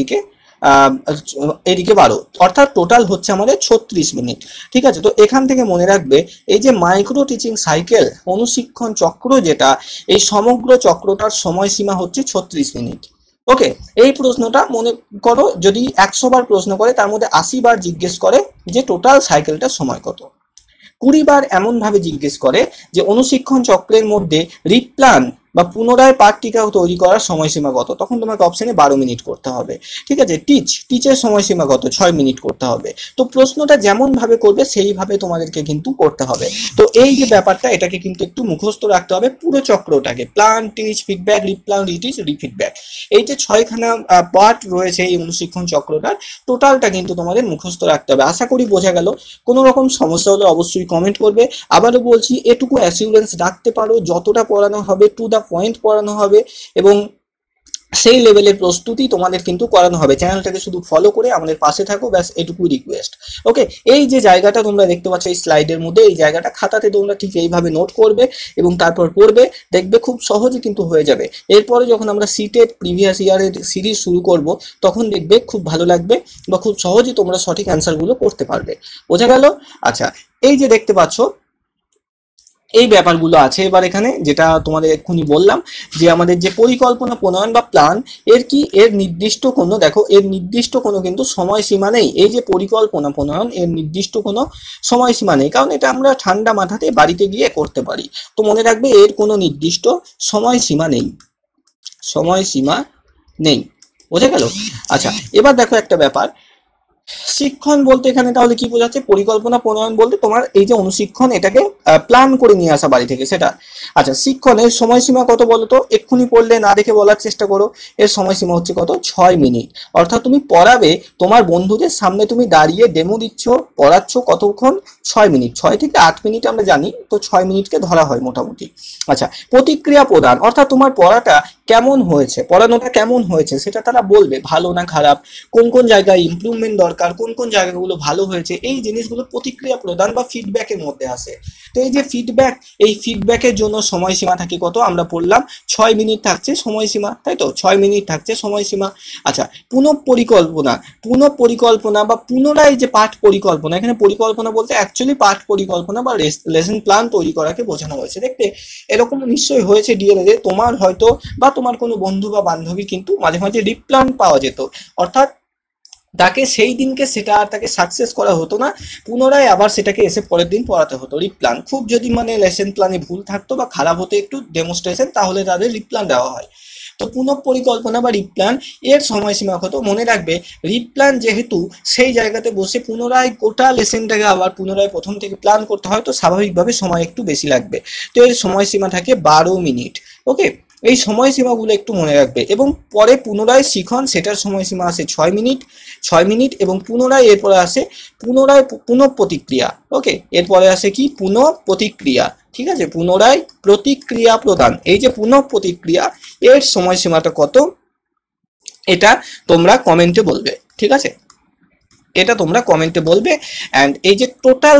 এদিকে 12, অর্থাৎ টোটাল হচ্ছে আমাদের 36 মিনিট। ঠিক আছে, তো এখান থেকে মনে রাখবে এই যে মাইক্রো টিচিং সাইকেল, অনুশিক্ষণ চক্র যেটা, এই সমগ্র চক্রটার সময়সীমা হচ্ছে 36 মিনিট। ওকে, এই প্রশ্নটা মনে করো যদি 100 বার প্রশ্ন করে, তার মধ্যে 80 বার জিজ্ঞেস করে যে টোটাল সাইকেলটার সময় কত। 20 বার এমন ভাবে জিজ্ঞেস করে যে অনুশিক্ষণ চক্রের মধ্যে রিপ্ল্যান বা পুনরায় পাঠ টিকা তৈরি করার সময়সীমা কত, তখন তোমাকে অপশনে 12 মিনিট করতে হবে। ঠিক আছে, টিচের সময়সীমা কত, 6 মিনিট করতে হবে। তো প্রশ্নটা যেমন ভাবে করবে সেইভাবে তোমাদেরকে কিন্তু করতে হবে। তো এই যে ব্যাপারটা, এটাকে কিন্তু একটু মুখস্থ রাখতে হবে পুরো চক্রটাকে, প্ল্যান, টিচ, ফিডব্যাক, রিপ্ল্যান, রিটিচ, রিফিডব্যাক। এই যে 6খানা পার্ট রয়েছে এই অনুশিক্ষণ চক্রটার, টোটালটা কিন্তু তোমাদের মুখস্থ রাখতে হবে। আশা করি বোঝা গেল। কোনো রকম সমস্যা হলে অবশ্যই কমেন্ট করবে। আবারও বলছি, এটুকু অ্যাসিউরেন্স রাখতে পারো যতটা পড়ানো হবে টু দা পয়েন্ট পড়ানো হবে, এবং সেই লেভেলের প্রস্তুতি তোমাদের কিন্তু করানো হবে। চ্যানেলটাকে শুধু ফলো করে আমাদের পাশে থাকো, ব্যাস এটুকুই রিকোয়েস্ট। ওকে, এই যে জায়গাটা তোমরা দেখতে পাচ্ছ এই স্লাইডের মধ্যে, এই জায়গাটা খাতাতে তোমরা ঠিক এইভাবে নোট করবে এবং তারপর পড়বে, দেখবে খুব সহজে কিন্তু হয়ে যাবে। এরপরে যখন আমরা সিটেট প্রিভিয়াস ইয়ারের সিরিজ শুরু করব, তখন দেখবে খুব ভালো লাগবে বা খুব সহজেই তোমরা সঠিক অ্যান্সারগুলো করতে পারবে। বোঝা গেল? আচ্ছা, এই যে দেখতে পাচ্ছ এই ব্যাপারগুলো আছে। এবার এখানে যেটা তোমাদের এক্ষুনি বললাম যে আমাদের যে পরিকল্পনা প্রণয়ন বা প্ল্যান, এর নির্দিষ্ট কোনো, দেখো এর নির্দিষ্ট কোনো কিন্তু সময়সীমা নেই। এই যে পরিকল্পনা প্রণয়ন, এর নির্দিষ্ট কোনো সময়সীমা নেই, কারণ এটা আমরা ঠান্ডা মাথাতে বাড়িতে গিয়ে করতে পারি। তো মনে রাখবে এর কোনো নির্দিষ্ট সময়সীমা নেই, সময়সীমা নেই। বোঝা গেল? আচ্ছা, এবার দেখো একটা ব্যাপার, শিক্ষণ বলতে এখানে তাহলে কি বোঝাচ্ছে? পরিকল্পনা প্রণয়ন বলতে তোমার এই যে অনুশিক্ষণ, এটাকে প্ল্যান করে নিয়ে আসা বাড়ি থেকে, সেটা। আচ্ছা, শিক্ষণের সময়সীমা কত বলো তো? এক্ষুনি পড়লে না দেখে বলার চেষ্টা করো। এর সময়সীমা হচ্ছে কত? 6 মিনিট। অর্থাৎ তুমি পড়াবে, তোমার বন্ধুদের সামনে তুমি দাঁড়িয়ে ডেমো দিচ্ছ, পড়াচ্ছ কতক্ষণ? 6 মিনিট। 6 থেকে 8 মিনিট আমরা জানি, তো 6 মিনিটকে ধরা হয় মোটামুটি। আচ্ছা, প্রতিক্রিয়া প্রদান, অর্থাৎ তোমার পড়াটা কেমন হয়েছে, পড়ানোটা কেমন হয়েছে সেটা তারা বলবে, ভালো না খারাপ, কোন কোন জায়গায় ইমপ্রুভমেন্ট দরকার, কোন কোন জায়গাগুলো ভালো হয়েছে, এই জিনিসগুলো প্রতিক্রিয়া প্রদান বা ফিডব্যাকের মধ্যে আসে। তো এই যে ফিডব্যাক, এই ফিডব্যাকের জন্য সময়সীমা থাকে কত? আমরা পড়লাম 6 মিনিট থাকছে সময়সীমা, তাই তো? 6 মিনিট থাকছে সময়সীমা। আচ্ছা, পুনঃপরিকল্পনা বা পুনরায় যে পাঠ পরিকল্পনা, এখানে পরিকল্পনা বলতে অ্যাকচুয়ালি পাঠ পরিকল্পনা বা লেসন প্ল্যান তৈরি করাকে বোঝানো হয়েছে। দেখতে এরকম নিশ্চয়ই হয়েছে ডিএলএ, তোমার হয়তো বা তোমার কোনো বন্ধু বা বান্ধবী কিন্তু মাঝে মাঝে রিপ্ল্যান পাওয়া যেত, অর্থাৎ তাকে সেই দিনকে সেটা আর তাকে সাকসেস করা হতো না, পুনরায় আবার সেটাকে এসে পরের দিন পড়াতে হতো। রিপ্ল্যান খুব যদি মানে লেসন প্ল্যানে ভুল থাকতো বা খারাপ হতো একটু ডেমনস্ট্রেশন, তাহলে তাদের রিপ্ল্যান দেওয়া হয়। তো পুনঃপরিকল্পনা বা রিপ্ল্যান, এর সময়সীমা কত? মনে রাখবে রিপ্ল্যান যেহেতু সেই জায়গাতে বসে পুনরায় গোটা লেসনটাকে আবার পুনরায় প্রথম থেকে প্ল্যান করতে হয়, তো স্বাভাবিকভাবে সময় একটু বেশি লাগবে। তো এর সময়সীমা থাকে 12 মিনিট। ওকে, এই সময়সীমাগুলো একটু মনে রাখবে। এবং পরে পুনরায় শিখন, সেটার সময়সীমা আসে 6 মিনিট। 6 মিনিট, এবং পুনরায় এরপরে আসে পুনঃপ্রতিক্রিয়া। ওকে, এরপরে আসে কি? পুনঃপ্রতিক্রিয়া। ঠিক আছে, পুনরায় প্রতিক্রিয়া প্রদান, এই যে পুনঃ প্রতিক্রিয়া এর সময়সীমাটা কত, এটা তোমরা কমেন্টে বলবে। ঠিক আছে, এটা তোমরা কমেন্টে বলবে। অ্যান্ড এই যে টোটাল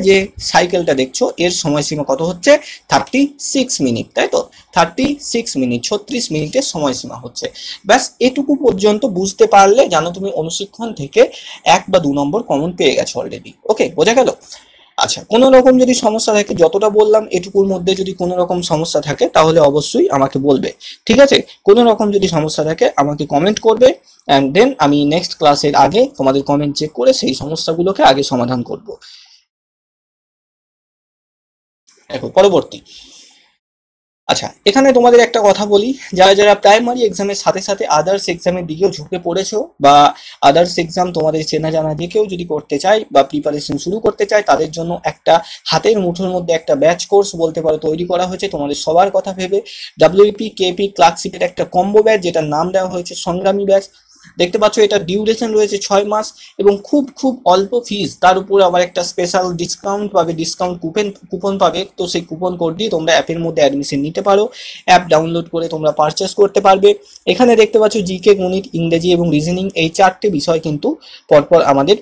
যে সাইকেলটা দেখছো এর সময়সীমা কত হচ্ছে, 36 মিনিট, তাই তো? 36 মিনিট, 36 মিনিটের সময়সীমা হচ্ছে। ব্যাস এটুকু পর্যন্ত বুঝতে পারলে জানো তুমি অনুশীক্ষণ থেকে 1 বা 2 নম্বর কমন পেয়ে গেছো অলরেডি। ওকে, বোঝা গেল? আচ্ছা, কোনো রকম যদি সমস্যা থাকে, যতটা বললাম এটুকুর মধ্যে যদি কোনো রকম সমস্যা থাকে তাহলে অবশ্যই আমাকে বলবে। ঠিক আছে, কোনো রকম যদি সমস্যা থাকে আমাকে কমেন্ট করবে, অ্যান্ড দেন আমি নেক্সট ক্লাসের আগে তোমাদের কমেন্ট চেক করে সেই সমস্যাগুলোকে আগে সমাধান করব। দেখো পরবর্তী, আচ্ছা এখানে তোমাদের একটা কথা বলি, যারা যারা প্রাইমারি এক্সামের সাথে সাথে আদার্স এক্সামের দিকেও ঝুঁকে পড়েছো, বা আদার্স এক্সাম তোমাদের চেনা জানা দিকেও যদি করতে চাই বা প্রিপারেশন শুরু করতে চাই, তাদের জন্য একটা হাতের মুঠোর মধ্যে একটা ব্যাচ কোর্স বলতে পারো তৈরি করা হয়েছে তোমাদের সবার কথা ভেবে। ডাব্লিউপি কেপি ক্লার্কশিপের একটা কম্বো ব্যাচ, যেটার নাম দেওয়া হয়েছে সংগ্রামী ব্যাচ। দেখতে পাচ্ছ এটা ডিউরেশন রয়েছে 6 মাস এবং খুব খুব অল্প ফিজ, তার উপর আবার একটা স্পেশাল ডিসকাউন্ট পাবে, ডিসকাউন্ট কুপন পাবে। তো সেই কুপন কোড দিয়ে তোমরা অ্যাপের মধ্যে অ্যাডমিশন নিতে পারো, অ্যাপ ডাউনলোড করে তোমরা পারচেস করতে পারবে। এখানে দেখতে পাচ্ছ জিকে, গণিত, ইংরেজি এবং রিজনিং এই 4টে বিষয় কিন্তু পরপর আমাদের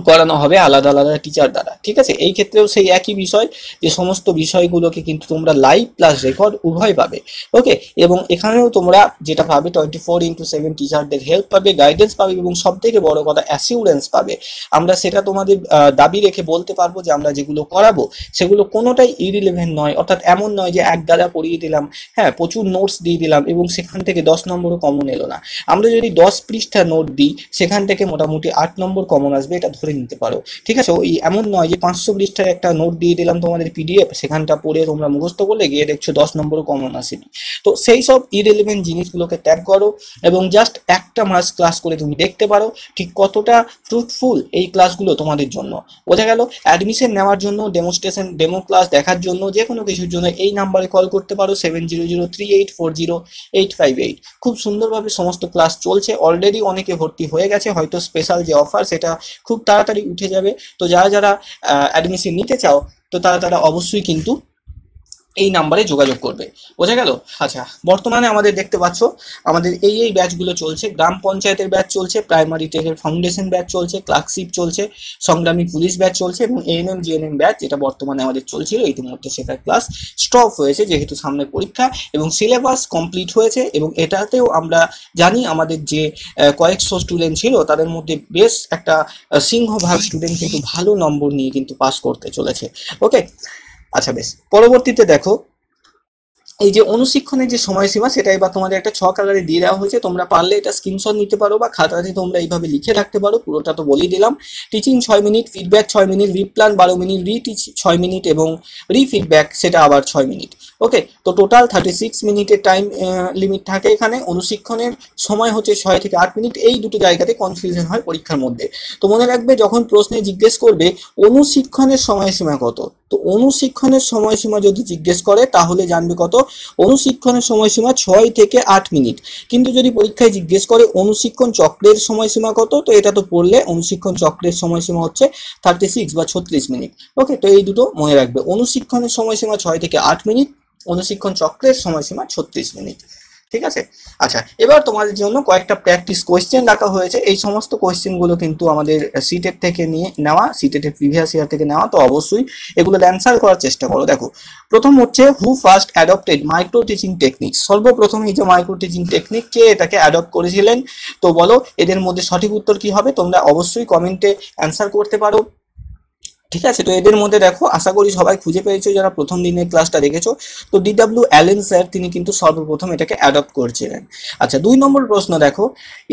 করানো হবে আলাদা আলাদা টিচার দ্বারা। ঠিক আছে, এই ক্ষেত্রেও সেই একই বিষয়, যে সমস্ত বিষয়গুলোকে কিন্তু তোমরা লাইভ প্লাস রেকর্ড উভয় পাবে। ওকে, এবং এখানেও তোমরা যেটা পাবে 24x7 টিচারদের হেল্প পাবে, গাইডেন্স পাবে, এবং সব থেকে বড় কথা অ্যাসিউরেন্স পাবে। আমরা সেটা তোমাদের দাবি রেখে বলতে পারবো যে আমরা যেগুলো করাবো সেগুলো কোনোটাই ইরিলেভেন্ট নয়, অর্থাৎ এমন নয় যে এক গাদা পড়িয়ে দিলাম, হ্যাঁ প্রচুর নোটস দিয়ে দিলাম এবং সেখান থেকে 10 নম্বরও কমন এলো না। আমরা যদি 10 পৃষ্ঠা নোট দিই সেখান থেকে মোটামুটি 8 নম্বর কমন আসবে, এটা ধরে নিতে পারো। ঠিক আছে, ওই এমন নয় যে 500 পৃষ্ঠার একটা নোট দিয়ে দিলাম তোমাদের পিডিএফ, সেখানটা পড়ে তোমরা মুখস্থ করলে গিয়ে দেখছো 10 নম্বরও কমন আসেনি। তো সেই সব ইরেলিভেন্ট জিনিসগুলোকে ত্যাগ করো এবং জাস্ট একটা মাস ক্লাস করে তুমি দেখতে পারো ঠিক কতটা ফ্রুটফুল এই ক্লাসগুলো তোমাদের জন্য। বোঝা গেল? অ্যাডমিশন নেওয়ার জন্য, ডেমো ক্লাস দেখার জন্য, যে কোনো কিছুর জন্য এই নাম্বারে কল করতে পারো 7003840858। খুব সুন্দরভাবে সমস্ত ক্লাস চলছে, অলরেডি অনেকে ভর্তি হয়ে গেছে, হয়তো স্পেশাল যে অফার সেটা খুব তাড়াতাড়ি উঠে যাবে। তো যারা যারা অ্যাডমিশন নিতে চাও তো তারা অবশ্যই কিন্তু এই নাম্বারে যোগাযোগ করবে। বোঝা গেল? আচ্ছা, বর্তমানে আমাদের দেখতে পাচ্ছ আমাদের এই ব্যাচগুলো চলছে। গ্রাম পঞ্চায়েতের ব্যাচ চলছে, প্রাইমারি টেকের ফাউন্ডেশন ব্যাচ চলছে, ক্লার্কশিপ চলছে, সংগ্রামী পুলিশ ব্যাচ চলছে, এবং এএনএম জিএনএম ব্যাচ যেটা বর্তমানে আমাদের চলছিল ইতিমধ্যে সেটার ক্লাস স্টপ হয়েছে যেহেতু সামনে পরীক্ষা, এবং সিলেবাস কমপ্লিট হয়েছে। এবং এটাতেও আমরা জানি আমাদের যে কয়েকশো স্টুডেন্ট ছিল তাদের মধ্যে বেশ একটা সিংহভাগ স্টুডেন্ট কিন্তু ভালো নম্বর নিয়ে কিন্তু পাস করতে চলেছে। ওকে, আচ্ছা বেশ, পরবর্তীতে দেখো এই যে অনুশীক্ষণের যে সময়সীমা সেটা এবার তোমাদের একটা ছক আকারে দিয়ে দেওয়া হয়েছে, তোমরা পারলে এটা স্ক্রিনশট নিতে পারো বা খাতাতে তোমরা এইভাবে লিখে রাখতে পারো। পুরোটা তো বলেই দিলাম। Teaching 6 minute, feedback 6 minute, replan 12 minute, reteach 6 minute এবং রিফিডব্যাক সেটা আবার 6 মিনিট। ওকে, তো টোটাল 36 মিনিটের টাইম লিমিট থাকে এখানে। অনুশীক্ষণের সময় হচ্ছে 6 থেকে 8 মিনিট। এই দুটো জায়গাতে কনফিউশন হয় পরীক্ষার মধ্যে। তো মনে রাখবে যখন প্রশ্নে জিজ্ঞেস করবে অনুশীক্ষণের সময়সীমা কত, তো অনুশীক্ষণের সময়সীমা যদি জিজ্ঞেস করে তাহলে জানবে কত, অনুশীক্ষণের সময়সীমা 6 থেকে 8 মিনিট। কিন্তু যদি পরীক্ষায় জিজ্ঞেস করে অনুশীক্ষণ চক্রের সময়সীমা কত, তো এটা তো পড়লে অনুশীক্ষণ চক্রের সময়সীমা হচ্ছে 36 বা 36 মিনিট। ওকে, তো এই দুটো মনে রাখবে, অনুশীক্ষণের সময়সীমা 6 থেকে 8 মিনিট, অনুশীক্ষণ চক্রের সময়সীমা 36 মিনিট। ঠিক আছে, আচ্ছা এবার তোমাদের জন্য কয়েকটা প্র্যাকটিস কোয়েশ্চেন রাখা হয়েছে। এই সমস্ত কোয়েশ্চেনগুলো কিন্তু আমাদের সিটেট থেকে নেওয়া, সিটেটের প্রিভিয়াস ইয়ার থেকে নেওয়া। তো অবশ্যই এগুলো অ্যান্সার করার চেষ্টা করো। দেখো, প্রথম হচ্ছে হু first adopted micro teaching technique. সর্বপ্রথম এই যে মাইক্রো টিচিং টেকনিক, কে এটাকে অ্যাডপ্ট করেছিলেন? তো বলো এদের মধ্যে সঠিক উত্তর কি হবে? তোমরা অবশ্যই কমেন্টে অ্যান্সার করতে পারো। ঠিক আছে, তো এদের মধ্যে দেখো আশা করি সবাই খুঁজে পেয়েছো যারা প্রথম দিনের ক্লাসটা দেখেছো। তো DW অ্যালেন স্যার তিনি কিন্তু সর্বপ্রথম এটাকে অ্যাডপ্ট করছিলেন। আচ্ছা, 2 নম্বর প্রশ্ন দেখো,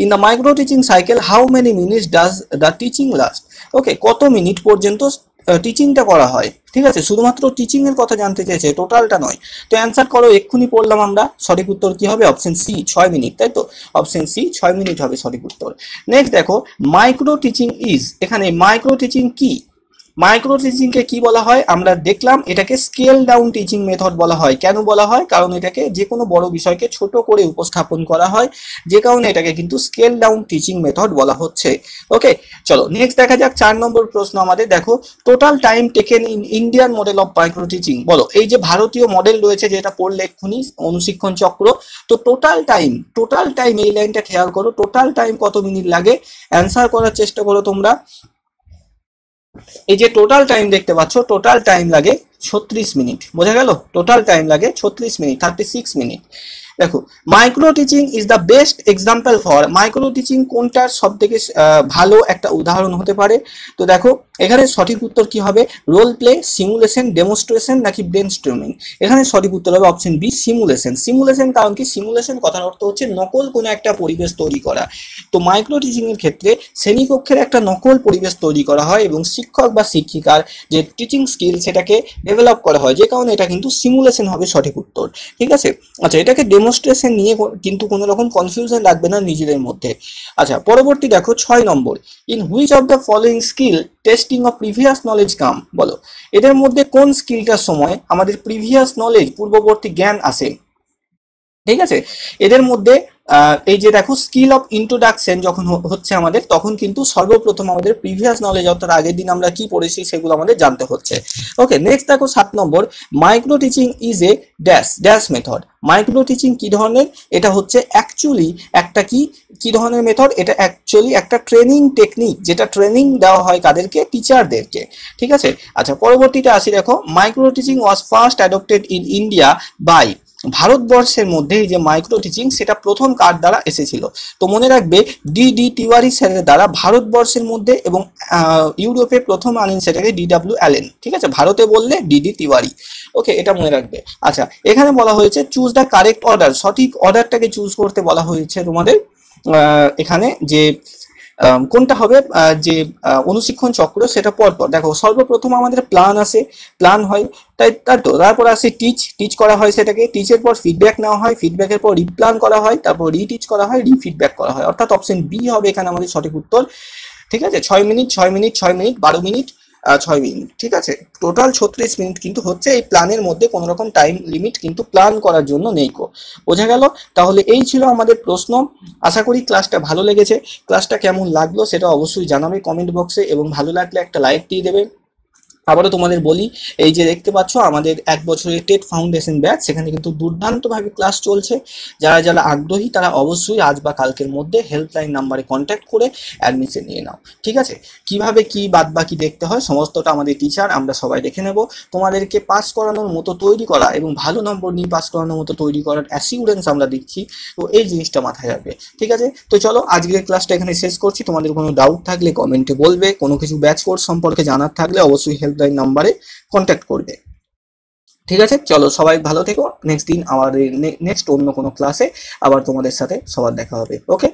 in the micro teaching cycle how many minutes does the teaching last? Okay, কত মিনিট পর্যন্ত টিচিংটা করা হয়? ঠিক আছে, শুধুমাত্র টিচিং এর কথা জানতে চেয়েছে, টোটালটা নয়। তো অ্যান্সার করো, এক্ষুনি পড়লাম আমরা। সঠিক উত্তর কি হবে? অপশন সি 6 মিনিট, তাই তো? অপশন সি 6 মিনিট হবে সঠিক উত্তর। নেক্সট দেখো, মাইক্রো টিচিং ইজ, এখানে মাইক্রো টিচিং কি? মাইক্রো টিচিংকে কি বলা হয় আমরা দেখলাম, এটাকে স্কেল ডাউন টিচিং মেথড বলা হয়। কেন বলা হয়? কারণ এটাকে যে কোনো বড় বিষয়কে ছোট করে উপস্থাপন করা হয়, যে কারণে এটাকে কিন্তু স্কেল ডাউন টিচিং মেথড বলা হচ্ছে। ওকে, চলো নেক্সট দেখা যাক 4 নম্বর প্রশ্ন আমাদের। দেখো, total time taken in Indian model of micro teaching. বলো, এই যে ভারতীয় মডেল রয়েছে যেটা পড়লে এক্ষুনি অনুশিক্ষণ চক্র, তো টোটাল টাইম এই লাইনটা খেয়াল করো, টোটাল টাইম কত মিনিট লাগে অ্যান্সার করার চেষ্টা করো তোমরা। এই যে টোটাল টাইম দেখতে পাচ্ছ, টোটাল টাইম লাগে 36 মিনিট। বোঝা গেল? টোটাল টাইম লাগে 36 মিনিট, 36 মিনিট। দেখো, micro teaching is the best example for, micro teaching কোনটার সব থেকে ভালো একটা উদাহরণ হতে পারে? তো দেখো, এখানে সঠিক উত্তর কি হবে? রোল প্লে, সিমুলেশন, ডেমনস্ট্রেশন নাকি ব্রেনস্টর্মিং? এখানে সঠিক উত্তর হবে অপশন বি, সিমুলেশন। সিমুলেশন কারণ কি? সিমুলেশন কথার অর্থ হচ্ছে নকল কোনো একটা পরিবেশ তৈরি করা। তো মাইক্রো টিচিং এর ক্ষেত্রে শ্রেণীকক্ষের একটা নকল পরিবেশ তৈরি করা হয় এবং শিক্ষক বা শিক্ষিকার যে টিচিং স্কিল সেটাকে ডেভেলপ করা হয়, যে কারণে এটা কিন্তু সিমুলেশন হবে সঠিক উত্তর। ঠিক আছে? আচ্ছা, এটাকে ডেমনস্ট্রেশন নিয়ে কিন্তু কোনো রকম কনফিউশন রাখবে না নিজেদের মধ্যে। আচ্ছা, পরবর্তী দেখো 6 নম্বর, in which of the following skill testing of previous knowledge come. বলো, এদের মধ্যে কোন স্কিলটার সময় আমাদের প্রিভিয়াস নলেজ, পূর্ববর্তী জ্ঞান আসে? ঠিক আছে, এদের মধ্যে এই যে দেখো, স্কিল অফ ইন্ট্রোডাকশন যখন হচ্ছে আমাদের, তখন কিন্তু সর্বপ্রথম আমাদের প্রিভিয়াস নলেজ অর্থাৎ আগের দিন আমরা কি পড়েছি সেগুলো আমাদের জানতে হচ্ছে। ওকে, নেক্সট দেখো 7 নম্বর, micro teaching is a dash dash method. Micro teaching কি ধরনের? এটা হচ্ছে অ্যাকচুয়ালি একটা কি ধরনের মেথড? এটা অ্যাকচুয়ালি একটা ট্রেনিং টেকনিক, যেটা ট্রেনিং দেওয়া হয় কাদেরকে? টিচারদেরকে। ঠিক আছে? আচ্ছা, পরবর্তীতে আসি। দেখো, micro teaching was first adopted in India by, ভারতবর্ষের মধ্যে এই যে মাইক্রো টিচিং সেটা প্রথম কার দ্বারা এসেছিল? তো মনে রাখবে, ডি তিওয়ারি স্যারের দ্বারা ভারতবর্ষের মধ্যে, এবং ইউরোপে প্রথম আনেন সেটাকে DW অ্যালেন। ঠিক আছে? ভারতে বললে ডি তিওয়ারি। ওকে, এটা মনে রাখবে। আচ্ছা, এখানে বলা হয়েছে চুজ দ্য কারেক্ট অর্ডার, সঠিক অর্ডারটাকে চুজ করতে বলা হয়েছে তোমাদের। এখানে যে কোনটা হবে যে অনুশিক্ষণ চক্র সেটা পরপর দেখো, সর্বপ্রথম আমাদের প্ল্যান আসে, প্ল্যান হয়, তাই তো তারপর আসে টিচ করা হয়, সেটাকে টিচের পর ফিডব্যাক নেওয়া হয়, ফিডব্যাকের পর রিপ্ল্যান করা হয়, তারপর রিটিচ করা হয়, রিফিডব্যাক করা হয়, অর্থাৎ অপশন বি হবে এখানে আমাদের সঠিক উত্তর। ঠিক আছে? 6 minute 6 minute 6 minute 12 minute 6 minute. ঠিক আছে? টোটাল 36 মিনিট কিন্তু হচ্ছে। এই প্ল্যানের মধ্যে কোনো রকম টাইম লিমিট কিন্তু প্ল্যান করার জন্য নেই। বোঝা গেল? তাহলে এই ছিল আমাদের প্রশ্ন। আশা করি ক্লাসটা ভালো লেগেছে। ক্লাসটা কেমন লাগলো সেটা অবশ্যই জানাবে কমেন্ট বক্সে, এবং ভালো লাগলে একটা লাইক দিয়ে দেবে। আবারও তোমাদের বলি, এই যে দেখতে পাচ্ছ আমাদের 1 বছরের টেট ফাউন্ডেশন ব্যাচ, সেখানে কিন্তু দুর্দান্তভাবে ক্লাস চলছে। যারা যারা আগ্রহী তারা অবশ্যই আজ বা কালকের মধ্যে হেল্পলাইন নাম্বারে কন্ট্যাক্ট করে অ্যাডমিশন নিয়ে নাও। ঠিক আছে? কিভাবে কি বাদ বাকি দেখতে হয় সমস্তটা আমাদের টিচার আমরা সবাই দেখে নেব। তোমাদেরকে পাস করানোর মতো তৈরি করা এবং ভালো নম্বর নিয়ে পাস করানোর মতো তৈরি করার অ্যাসিউরেন্স আমরা দিচ্ছি। তো এই জিনিসটা মাথায় রাখবে। ঠিক আছে? তো চলো আজকের ক্লাসটা এখানে শেষ করছি। তোমাদের কোনো ডাউট থাকলে কমেন্টে বলবে, কোনো কিছু ব্যাচ কোর্স সম্পর্কে জানার থাকলে অবশ্যই হেল্পলাইন নাম্বারে কন্ট্যাক্ট করবে। ঠিক আছে? চলো সবাই ভালো থেকো। নেক্সট দিন আমাদের নেক্সট অন্য কোনো ক্লাসে আবার তোমাদের সাথে সবার দেখা হবে। ওকে।